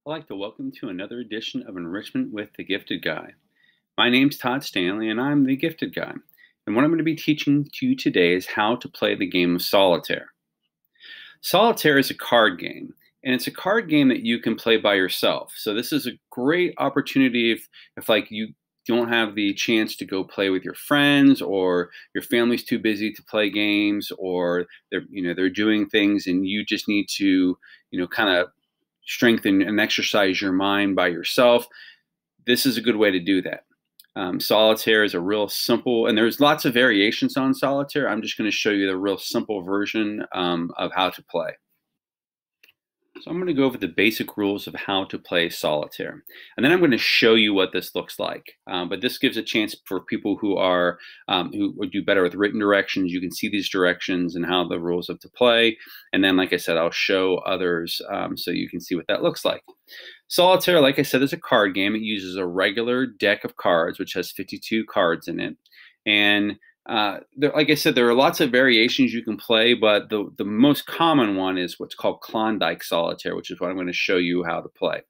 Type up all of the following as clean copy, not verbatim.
I'd like to welcome you to another edition of Enrichment with the Gifted Guy. My name's Todd Stanley, and I'm the Gifted Guy. And what I'm going to be teaching to you today is how to play the game of Solitaire. Solitaire is a card game, and it's a card game that you can play by yourself. So this is a great opportunity if like you don't have the chance to go play with your friends, or your family's too busy to play games, or they're doing things and you just need to kind of strengthen and exercise your mind by yourself. This is a good way to do that. Solitaire is a real simple, and there's lots of variations on Solitaire. I'm just going to show you the real simple version of how to play. So I'm going to go over the basic rules of how to play Solitaire, and then I'm going to show you what this looks like. But this gives a chance for people who would do better with written directions. You can see these directions and how the rules of to play, and then, like I said, I'll show others so you can see what that looks like. Solitaire, like I said, is a card game. It uses a regular deck of cards, which has 52 cards in it, and like I said, there are lots of variations you can play, but the most common one is what's called Klondike Solitaire, which is what I'm going to show you how to play.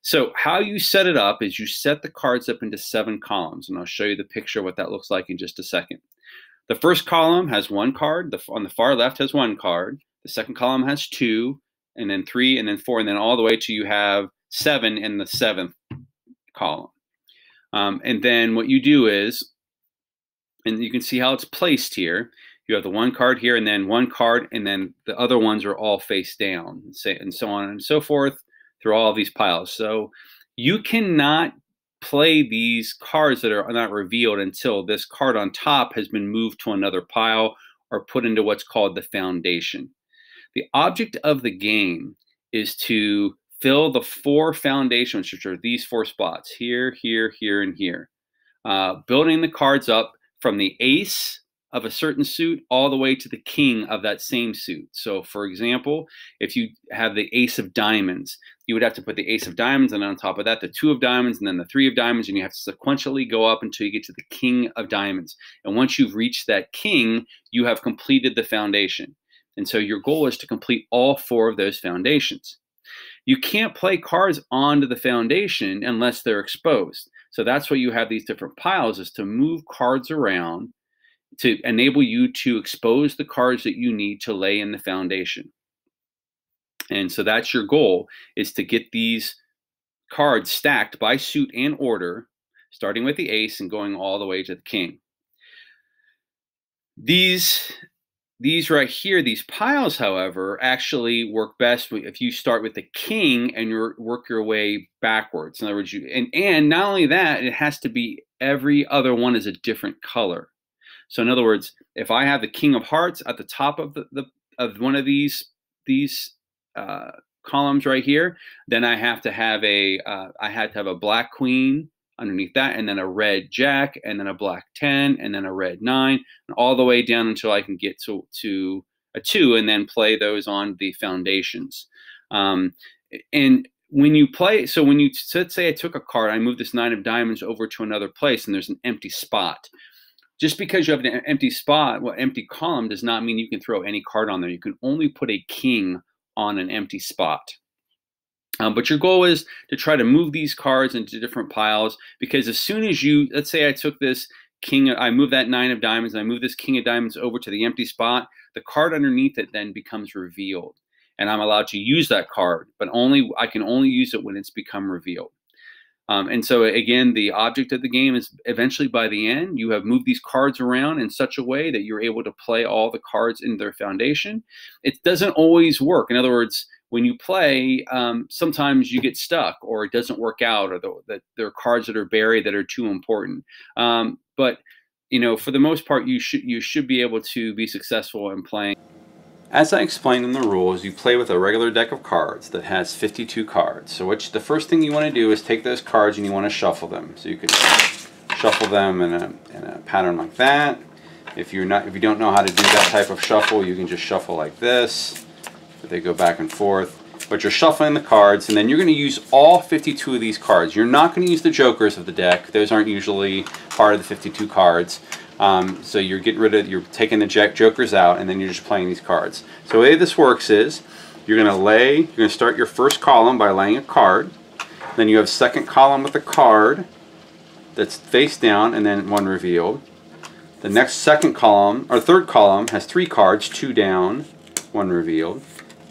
So how you set it up is you set the cards up into 7 columns, and I'll show you the picture of what that looks like in just a second. The first column has 1 card. On the far left has 1 card. The second column has 2, and then 3, and then 4, and then all the way to you have 7 in the 7th column. And then what you do is, and you can see how it's placed here. You have the 1 card here, and then 1 card, and then the other ones are all face down, and so on and so forth through all of these piles. So you cannot play these cards that are not revealed until this card on top has been moved to another pile or put into what's called the foundation. The object of the game is to fill the 4 foundations, which are these 4 spots, here, here, here, and here. Building the cards up from the ace of a certain suit all the way to the king of that same suit. So for example, if you have the ace of diamonds, you would have to put the ace of diamonds, and on top of that, the 2 of diamonds, and then the 3 of diamonds, and you have to sequentially go up until you get to the king of diamonds. And once you've reached that king, you have completed the foundation. And so your goal is to complete all 4 of those foundations. You can't play cards onto the foundation unless they're exposed. So that's why you have these different piles, is to move cards around to enable you to expose the cards that you need to lay in the foundation. And so that's your goal, is to get these cards stacked by suit and order, starting with the ace and going all the way to the king. These right here, these piles, however, actually work best if you start with the king and you work your way backwards. In other words, and not only that, it has to be every other one is a different color. So in other words, if I have the king of hearts at the top of of one of these columns right here, then I have to have a black queen underneath that, and then a red jack, and then a black 10, and then a red 9, and all the way down until I can get to a 2, and then play those on the foundations. And when you play, so let's say I took a card, I moved this 9 of diamonds over to another place, and there's an empty spot. Just because you have an empty spot, empty column, does not mean you can throw any card on there. You can only put a king on an empty spot. But your goal is to try to move these cards into different piles, because as soon as let's say I took this king, I moved that 9 of diamonds, and I moved this king of diamonds over to the empty spot, the card underneath it then becomes revealed. And I'm allowed to use that card, but I can only use it when it's become revealed. And so again, the object of the game is eventually by the end, you have moved these cards around in such a way that you're able to play all the cards in their foundation. It doesn't always work. In other words, when you play, sometimes you get stuck, or it doesn't work out, or that there are cards that are buried that are too important. But for the most part, you should be able to be successful in playing. As I explained in the rules, you play with a regular deck of cards that has 52 cards. So the first thing you want to do is take those cards and you want to shuffle them. So you could shuffle them in a pattern like that. If you don't know how to do that type of shuffle, you can just shuffle like this. They go back and forth. But you're shuffling the cards, and then you're going to use all 52 of these cards. You're not going to use the jokers of the deck. Those aren't usually part of the 52 cards. So you're taking the jokers out, and then you're just playing these cards. So the way this works is, you're going to start your first column by laying a card. Then you have second column with a card that's face down and then one revealed. The next second column, or third column, has 3 cards, 2 down, 1 revealed,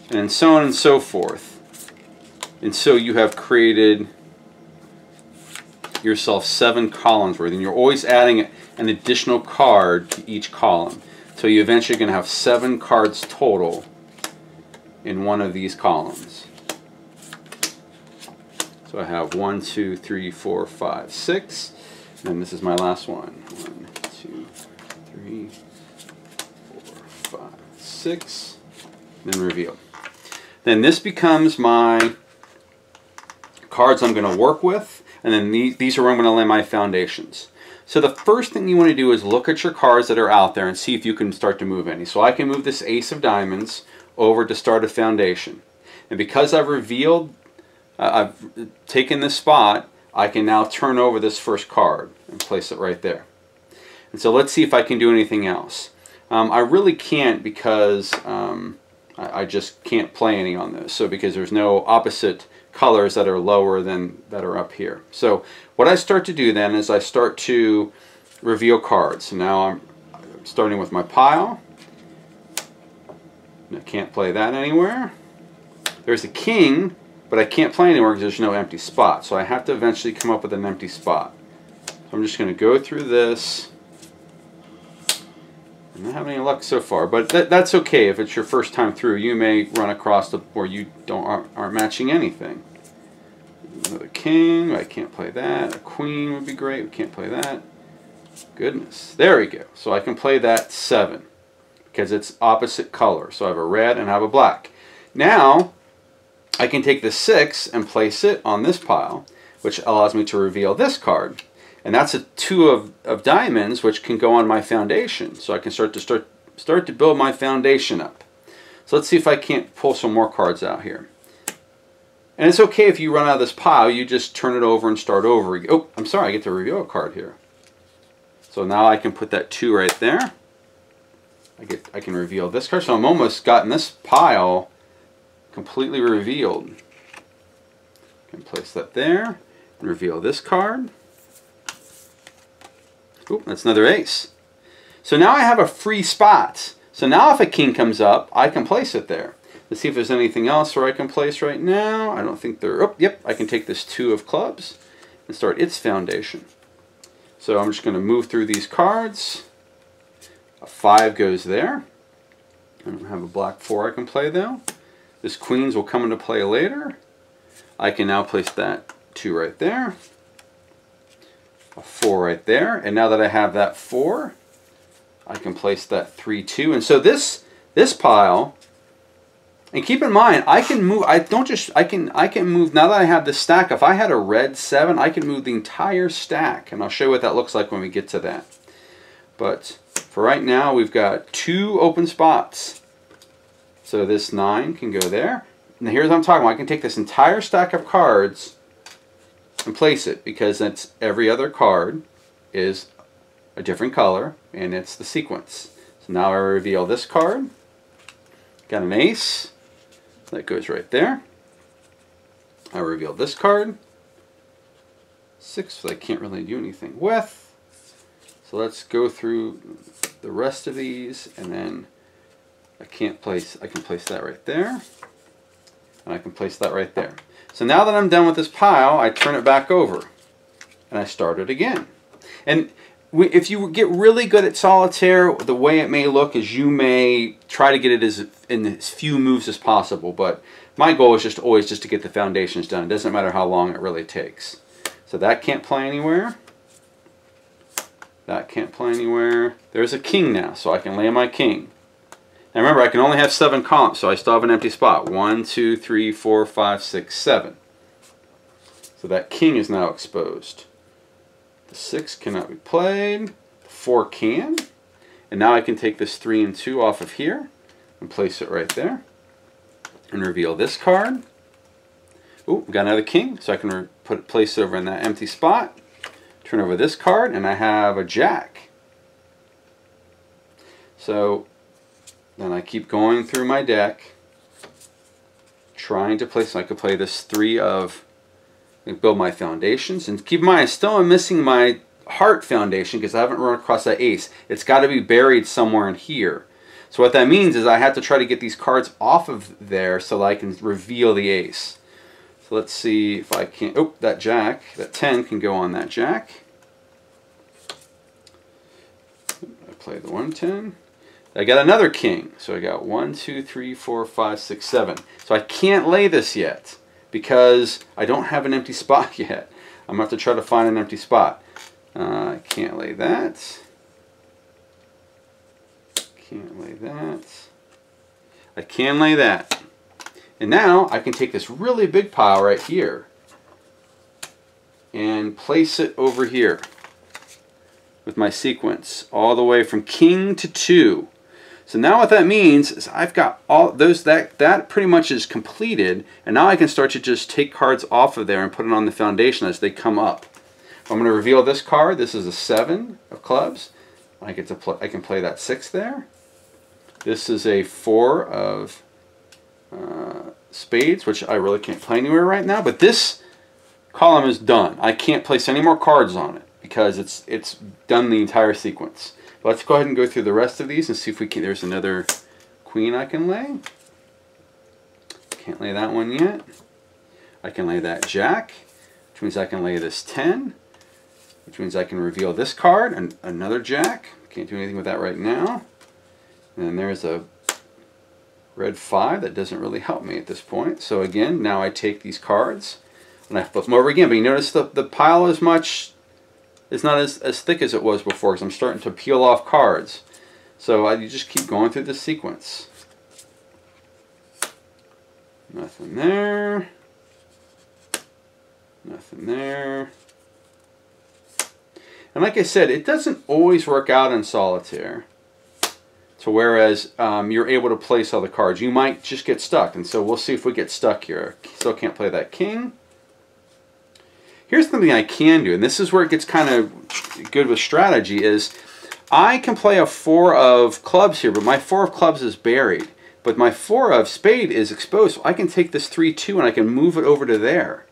and so on and so forth. And so you have created yourself 7 columns worth, and you're always adding an additional card to each column. So you're eventually going to have 7 cards total in one of these columns. So I have 1, 2, 3, 4, 5, 6, and this is my last one. 1, 2, 3, 4, 5, 6, then reveal. Then this becomes my cards I'm going to work with, and then these are where I'm going to lay my foundations. So the first thing you want to do is look at your cards that are out there and see if you can start to move any. So I can move this Ace of Diamonds over to start a foundation. And because I've revealed, I've taken this spot, I can now turn over this first card and place it right there. And so let's see if I can do anything else. I really can't because I just can't play any on this. So because there's no opposite colors that are lower than that are up here. So what I start to do then is I start to reveal cards. So now I'm starting with my pile. I can't play that anywhere. There's a king, but I can't play anywhere because there's no empty spot. So I have to eventually come up with an empty spot. So I'm just going to go through this. I'm not having any luck so far, but that's okay. If it's your first time through, you may run across where you aren't matching anything. Another king, I can't play that. A queen would be great, we can't play that. Goodness, there we go. So I can play that 7 because it's opposite color. So I have a red and I have a black. Now I can take the 6 and place it on this pile, which allows me to reveal this card. And that's a 2 of diamonds, which can go on my foundation. So I can start to build my foundation up. So let's see if I can't pull some more cards out here. And it's okay if you run out of this pile, you just turn it over and start over again. Oh, I'm sorry, I get to reveal a card here. So now I can put that 2 right there. I can reveal this card. So I'm almost gotten this pile completely revealed. I can place that there and reveal this card. Ooh, that's another ace. So now I have a free spot. So now if a king comes up, I can place it there. Let's see if there's anything else where I can place right now. I don't think there... Oh, yep, I can take this 2 of clubs and start its foundation. So I'm just going to move through these cards. A 5 goes there. I don't have a black 4 I can play though. This queens will come into play later. I can now place that 2 right there. A 4 right there, and now that I have that 4, I can place that 3, 2, and so this pile. And keep in mind, I can move. I can move now that I have this stack. If I had a red 7, I can move the entire stack, and I'll show you what that looks like when we get to that. But for right now, we've got 2 open spots. So this 9 can go there. And here's what I'm talking about. I can take this entire stack of cards and place it because that's every other card is a different color and it's the sequence. So now I reveal this card. Got an ace. That goes right there. I reveal this card. 6 that I can't really do anything with. So let's go through the rest of these, and then I can place that right there. And I can place that right there. So now that I'm done with this pile, I turn it back over and I start it again. And if you get really good at Solitaire, the way it may look is you may try to get it in as few moves as possible, but my goal is always to get the foundations done. It doesn't matter how long it really takes. So that can't play anywhere. That can't play anywhere. There's a king now, so I can lay my king. Now remember, I can only have 7 columns, so I still have an empty spot. 1, 2, 3, 4, 5, 6, 7. So that king is now exposed. The 6 cannot be played. The 4 can. And now I can take this 3 and 2 off of here and place it right there. And reveal this card. Ooh, we got another king, so I can place it over in that empty spot. Turn over this card, and I have a jack. So then I keep going through my deck. trying to place, so I could play this 3 of, build my foundations. And keep in mind, I still am missing my heart foundation because I haven't run across that ace. It's got to be buried somewhere in here. So what that means is I have to try to get these cards off of there so that I can reveal the ace. So let's see if I can, oh, that jack, that 10 can go on that jack. I play the 110. I got another king. So I got 1, 2, 3, 4, 5, 6, 7. So I can't lay this yet because I don't have an empty spot yet. I'm going to have to try to find an empty spot. I can't lay that. Can't lay that. I can lay that. And now I can take this really big pile right here and place it over here with my sequence all the way from king to 2. So now what that means is I've got all those, that pretty much is completed, and now I can start to just take cards off of there and put it on the foundation as they come up. I'm going to reveal this card. This is a 7 of clubs. I get to play, I can play that 6 there. This is a 4 of spades, which I really can't play anywhere right now, but this column is done. I can't place any more cards on it because it's done the entire sequence. Let's go ahead and go through the rest of these and see if we can. There's another queen I can lay. Can't lay that one yet. I can lay that jack, which means I can lay this 10, which means I can reveal this card and another jack. Can't do anything with that right now. And then there's a red 5 that doesn't really help me at this point. So again, now I take these cards and I flip them over again. But you notice the pile is not as thick as it was before because I'm starting to peel off cards. So you just keep going through this sequence. Nothing there. Nothing there. And like I said, it doesn't always work out in Solitaire. So whereas you're able to place all the cards, you might just get stuck. And so we'll see if we get stuck here. Still can't play that king. Here's something I can do, and this is where it gets kind of good with strategy, is I can play a 4 of clubs here, but my 4 of clubs is buried. But my 4 of spade is exposed, so I can take this 3-2 and I can move it over to there.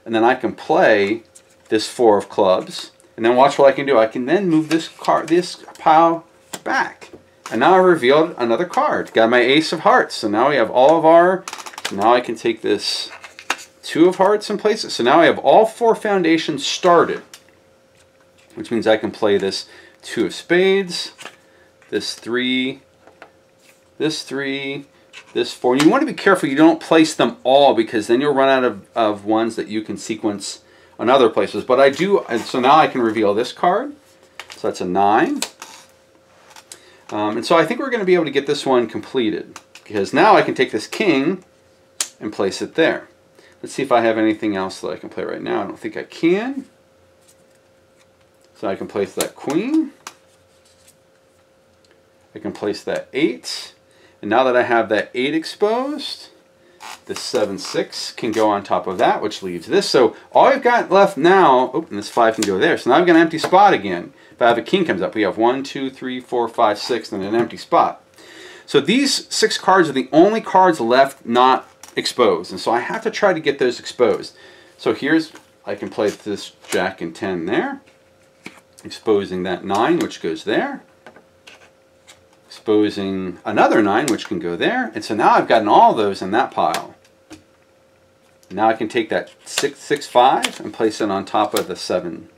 And then I can play this 4 of clubs, and then watch what I can do. I can then move this pile back. And now I revealed another card. Got my ace of hearts. So now we have all of our, so now I can take this 2 of hearts and place it. So now I have all 4 foundations started, which means I can play this 2 of spades, this 3, this 3, this 4. And you want to be careful you don't place them all because then you'll run out of ones that you can sequence on other places. But I do, and so now I can reveal this card. So that's a 9. And so I think we're going to be able to get this one completed because now I can take this king and place it there. Let's see if I have anything else that I can play right now. I don't think I can. So I can place that queen. I can place that 8. And now that I have that 8 exposed, this 7-6 can go on top of that, which leaves this. So all I've got left now, oh, and this 5 can go there. So now I've got an empty spot again. If I have a king comes up, we have 1, 2, 3, 4, 5, 6, and an empty spot. So these 6 cards are the only cards left not exposed. And so I have to try to get those exposed. So here's, I can play this jack and 10 there. Exposing that 9, which goes there. Exposing another 9, which can go there. And so now I've gotten all those in that pile. Now I can take that 6, 5 and place it on top of the 7,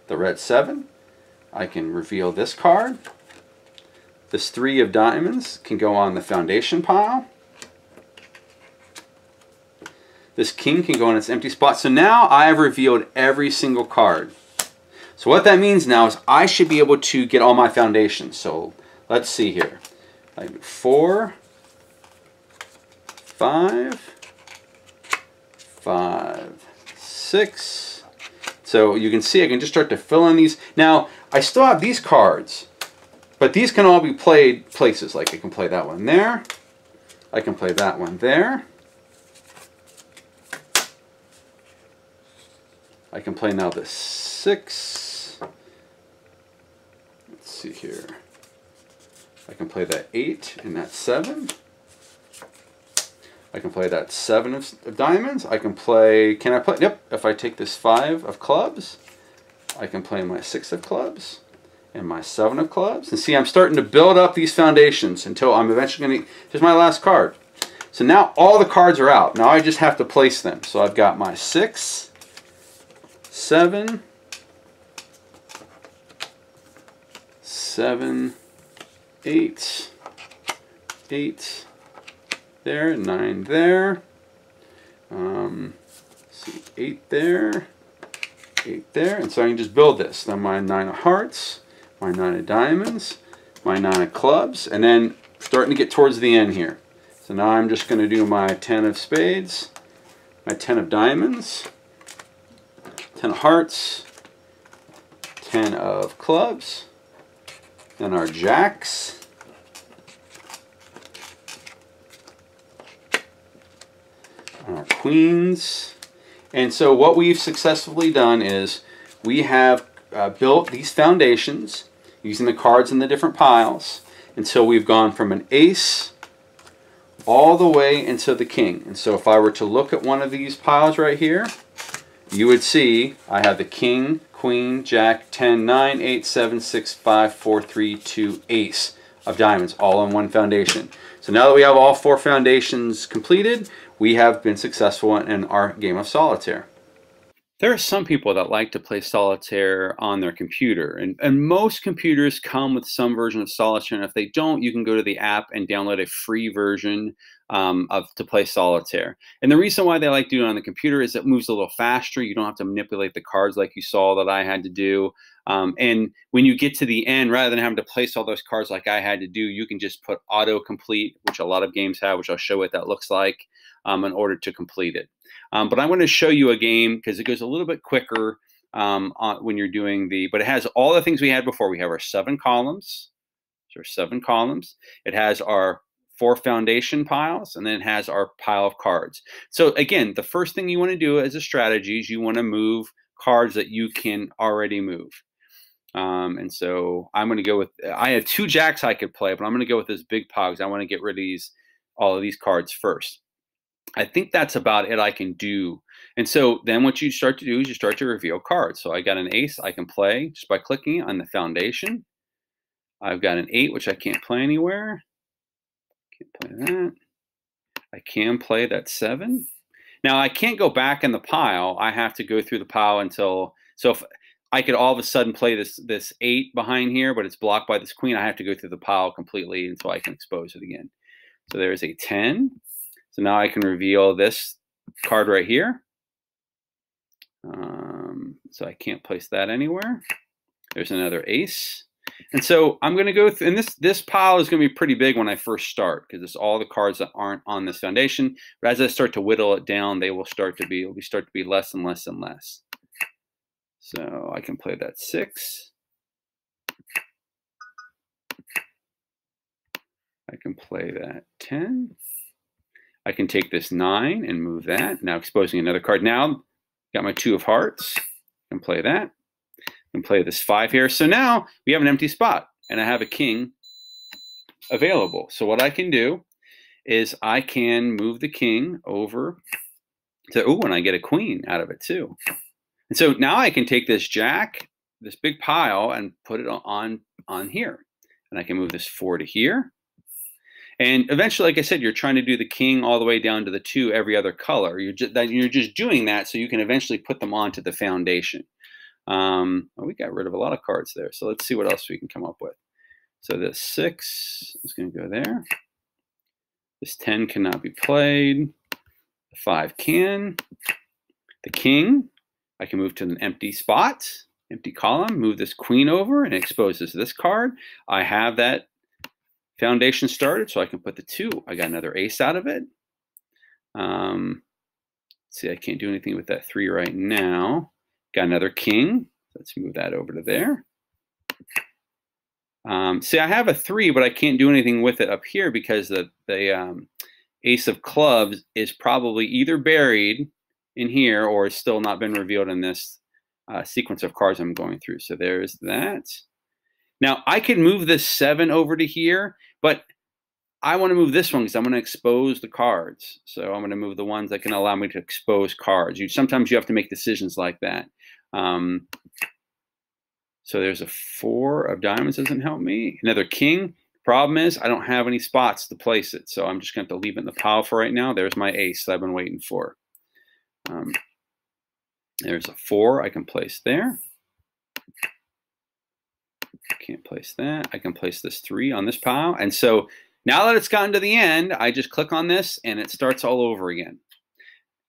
the red 7. I can reveal this card. This 3 of diamonds can go on the foundation pile. This king can go in its empty spot. So now I have revealed every single card. So what that means now is I should be able to get all my foundations. So let's see here. I do 4, 5, 5, 6. So you can see I can just start to fill in these. Now I still have these cards, but these can all be played places. Like I can play that one there. I can play that one there. I can play now the 6. Let's see here. I can play that 8 and that 7. I can play that 7 of diamonds. I can play, can I play, yep, if I take this 5 of clubs, I can play my 6 of clubs and my 7 of clubs. And see, I'm starting to build up these foundations until I'm eventually going to, here's my last card. So now all the cards are out. Now I just have to place them. So I've got my 6, 7, 7, 8, 8 there, 9 there, see, 8 there, 8 there, and so I can just build this. Then my 9 of hearts, my 9 of diamonds, my 9 of clubs, and then starting to get towards the end here. So now I'm just going to do my 10 of spades, my 10 of diamonds, 10 of hearts, 10 of clubs, then our jacks, our queens. And so what we've successfully done is we have built these foundations using the cards in the different piles until we've gone from an ace all the way into the king. And so if I were to look at one of these piles right here, you would see I have the king, queen, jack, 10, 9, 8, 7, 6, 5, 4, 3, 2, ace of diamonds all in one foundation. So now that we have all 4 foundations completed, we have been successful in our game of solitaire. There are some people that like to play solitaire on their computer, and most computers come with some version of solitaire, and if they don't, you can go to the app and download a free version to play solitaire. And the reason why they like to do it on the computer is it moves a little faster. You don't have to manipulate the cards like you saw that I had to do. And when you get to the end, rather than having to place all those cards like I had to do, you can just put autocomplete, which a lot of games have, which I'll show what that looks like, in order to complete it. But I'm going to show you a game because it goes a little bit quicker when you're doing but it has all the things we had before. We have our 7 columns. So 7 columns. It has our 4 foundation piles, and then it has our pile of cards. So again, the first thing you want to do as a strategy is you want to move cards that you can already move. And so I'm going to go with, I have 2 jacks I could play, but I'm going to go with this big pile because I want to get rid of all of these cards first. I think that's about it I can do. And so then what you start to do is you start to reveal cards. So I got an ace I can play just by clicking on the foundation. I've got an 8, which I can't play anywhere. Can't play that. I can play that 7. Now I can't go back in the pile. I have to go through the pile until, so if I could all of a sudden play this 8 behind here, but it's blocked by this queen, I have to go through the pile completely until I can expose it again. So there's a 10. So now I can reveal this card right here. So I can't place that anywhere. There's another ace. And so I'm going to go through, and this pile is going to be pretty big when I first start because it's all the cards that aren't on this foundation. But as I start to whittle it down, they will start to be less and less and less. So I can play that 6. I can play that 10. I can take this 9 and move that. Now exposing another card. Now got my 2 of hearts. I can play that. I can play this 5 here. So now we have an empty spot and I have a king available. So what I can do is I can move the king over to, ooh, and I get a queen out of it too. And so now I can take this jack, this big pile, and put it on here. And I can move this 4 to here. And eventually, like I said, you're trying to do the king all the way down to the 2 every other color. You're just doing that so you can eventually put them onto the foundation. Well, we got rid of a lot of cards there. So let's see what else we can come up with. So this 6 is going to go there. This 10 cannot be played. The 5 can. The king, I can move to an empty spot, empty column, move this queen over, and it exposes this card. I have that foundation started, so I can put the 2. I got another ace out of it. See, I can't do anything with that 3 right now. Got another king. Let's move that over to there. See, I have a 3, but I can't do anything with it up here because the ace of clubs is probably either buried in here or it's still not been revealed in this sequence of cards I'm going through. So there's that. Now, I can move this 7 over to here, but I want to move this one because I'm going to expose the cards. So I'm going to move the ones that can allow me to expose cards. Sometimes you have to make decisions like that. So there's a 4 of diamonds, doesn't help me. Another king. Problem is I don't have any spots to place it. So I'm just going to have to leave it in the pile for right now. There's my ace that I've been waiting for. There's a 4 I can place there. Can't place that. I can place this 3 on this pile. And so now that it's gotten to the end, I just click on this and it starts all over again.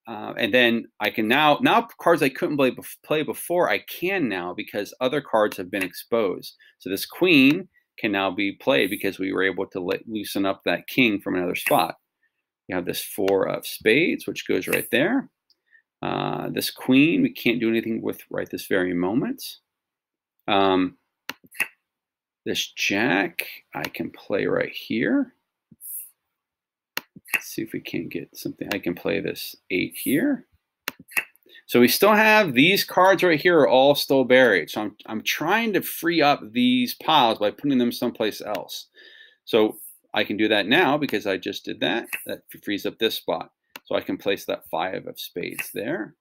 And then I can now cards I couldn't play before, I can now because other cards have been exposed. So this queen can now be played because we were able to loosen up that king from another spot. You have this 4 of spades, which goes right there. This queen, we can't do anything with right this very moment. This jack, I can play right here. Let's see if we can't get something. I can play this 8 here. So we still have these cards right here are all still buried. So I'm trying to free up these piles by putting them someplace else. So I can do that now because I just did that. That frees up this spot. So I can place that 5 of spades there.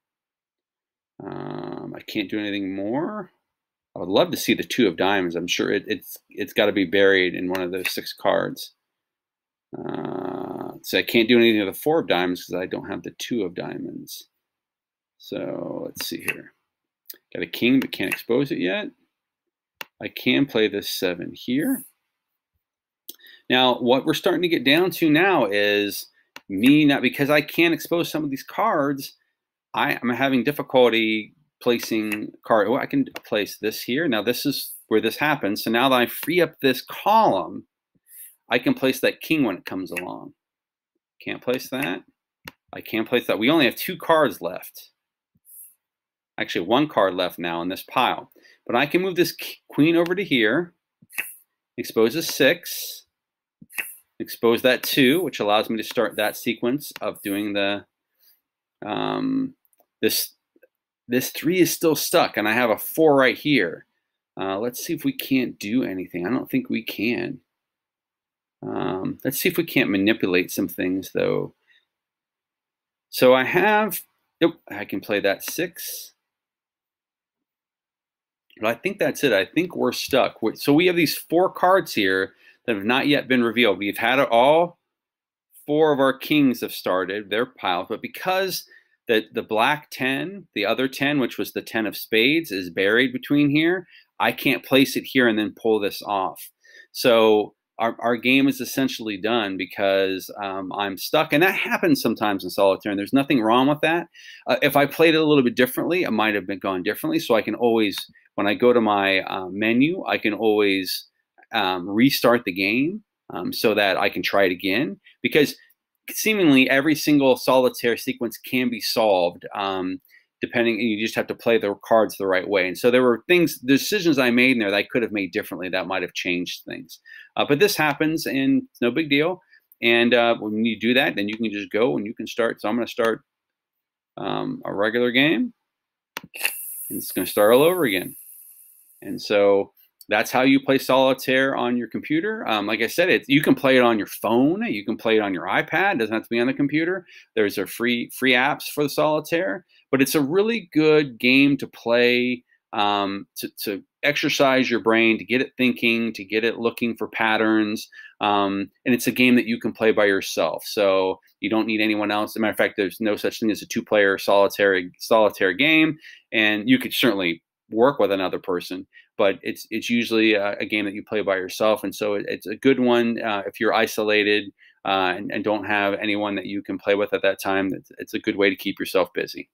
I can't do anything more. I would love to see the 2 of diamonds. I'm sure it's got to be buried in one of those 6 cards. So I can't do anything with the 4 of diamonds because I don't have the 2 of diamonds. So let's see here. Got a king but can't expose it yet. I can play this 7 here. Now what we're starting to get down to now is me not, because I can't expose some of these cards, I'm having difficulty placing card. Oh, I can place this here. Now this is where this happens. So now that I free up this column, I can place that king when it comes along. Can't place that. I can't place that. We only have 2 cards left. Actually, 1 card left now in this pile. But I can move this queen over to here, expose a 6, expose that 2, which allows me to start that sequence of doing the this 3 is still stuck, and I have a 4 right here. Let's see if we can't do anything. I don't think we can. Let's see if we can't manipulate some things, though. So I have, nope, I can play that 6. But I think that's it. I think we're stuck. So we have these 4 cards here that have not yet been revealed. We've had it all. 4 of our kings have started their piles, but because the black 10, the other 10, which was the 10 of spades, is buried between here, I can't place it here and then pull this off. So our game is essentially done because I'm stuck. And that happens sometimes in Solitaire, and there's nothing wrong with that. If I played it a little bit differently, it might have been gone differently. So I can always, when I go to my menu, I can always restart the game so that I can try it again. Because seemingly every single Solitaire sequence can be solved depending, and you just have to play the cards the right way. And so there were decisions I made in there that I could have made differently that might have changed things. But this happens, and it's no big deal. And when you do that, then you can just go and you can start. So I'm going to start a regular game, and it's going to start all over again. And so that's how you play Solitaire on your computer. Like I said, you can play it on your phone. You can play it on your iPad. It doesn't have to be on the computer. There's a free apps for the Solitaire. But it's a really good game to play, to exercise your brain, to get it thinking, to get it looking for patterns. And it's a game that you can play by yourself. So you don't need anyone else. As a matter of fact, there's no such thing as a 2-player solitaire game. And you could certainly work with another person, but it's usually a game that you play by yourself. And so it's a good one if you're isolated and don't have anyone that you can play with at that time. It's a good way to keep yourself busy.